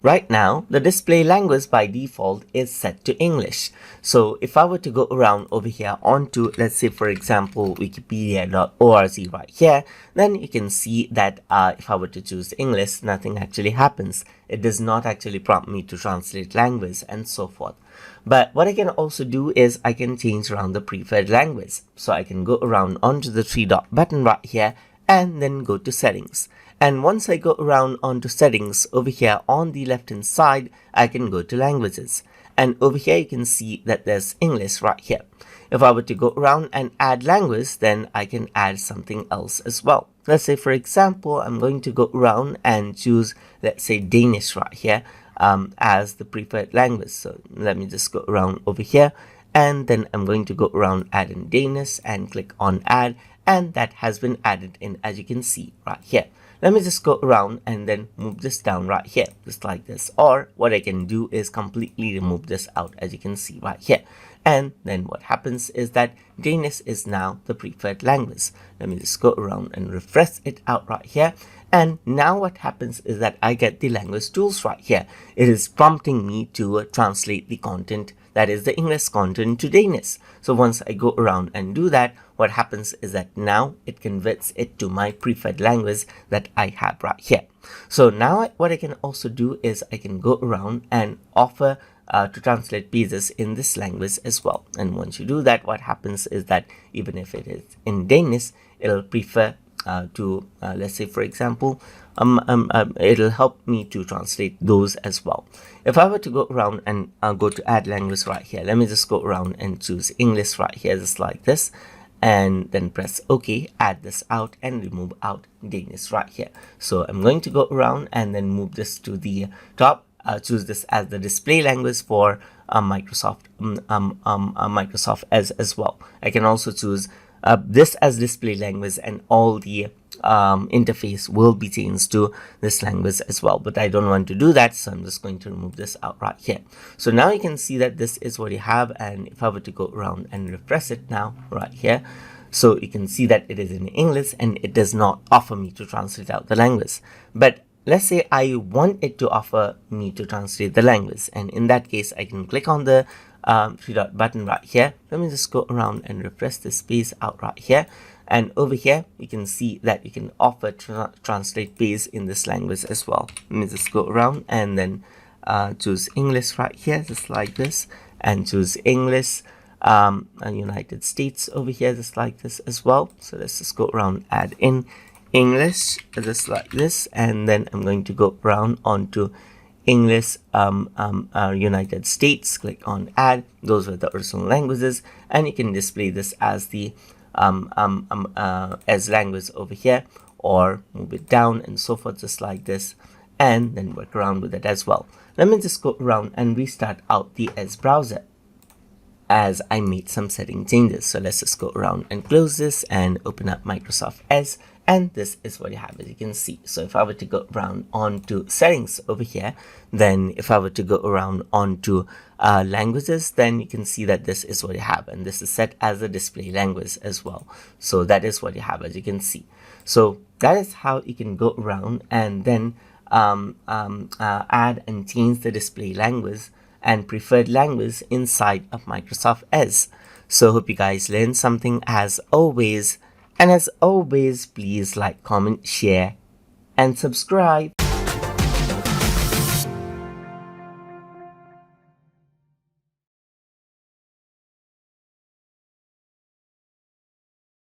Right now, the display language by default is set to English. So if I were to go around over here onto, let's say for example, wikipedia.org right here, then you can see that if I were to choose English, nothing actually happens. It does not actually prompt me to translate language and so forth. But what I can also do is I can change around the preferred language. So I can go around onto the three dot button right here and then go to settings. And once I go around onto settings over here on the left hand side, I can go to languages. And over here you can see that there's English right here. If I were to go around and add language, then I can add something else as well. Let's say for example, I'm going to go around and choose, let's say Danish right here as the preferred language. So let me just go around over here and then I'm going to go around add in Danish and click on add, and that has been added in, as you can see right here. Let me just go around and then move this down right here, just like this. Or what I can do is completely remove this out, as you can see right here. And then what happens is that Danish is now the preferred language. Let me just go around and refresh it out right here. And now what happens is that I get the language tools right here. It is prompting me to translate the content, that is the English content, to Danish. So once I go around and do that, what happens is that now it converts it to my preferred language that I have right here. So now what I can also do is I can go around and offer to translate pages in this language as well. And once you do that, what happens is that even if it is in Danish, it'll prefer to let's say for example, it'll help me to translate those as well. If I were to go around and go to add language right here, let me just go around and choose English right here, just like this, and then press OK, add this out and remove out Danish right here. So I'm going to go around and then move this to the top, choose this as the display language for Microsoft as well. I can also choose this as display language, and all the interface will be changed to this language as well, but I don't want to do that, so I'm just going to remove this out right here. So now you can see that this is what you have, and if I were to go around and refresh it now right here, so you can see that it is in English and it does not offer me to translate out the language. But let's say I want it to offer me to translate the language, and in that case I can click on the three dot button right here. Let me just go around and refresh this space out right here, and over here you can see that you can offer translate page in this language as well. Let me just go around and then choose English right here, just like this, and choose English United States over here, just like this as well. So let's just go around, add in English just like this, and then I'm going to go around onto English United States, click on add. Those were the original languages, and you can display this as the as language over here, or move it down and so forth, just like this, and then work around with it as well. Let me just go around and restart out the Edge browser, as I made some setting changes. So let's just go around and close this and open up Microsoft Edge, and this is what you have, as you can see. So if I were to go around onto settings over here, then if I were to go around onto languages, then you can see that this is what you have, and this is set as a display language as well. So that is what you have, as you can see. So that is how you can go around and then add and change the display language and preferred language inside of Microsoft Edge. So hope you guys learned something as always. And as always, please like, comment, share, and subscribe.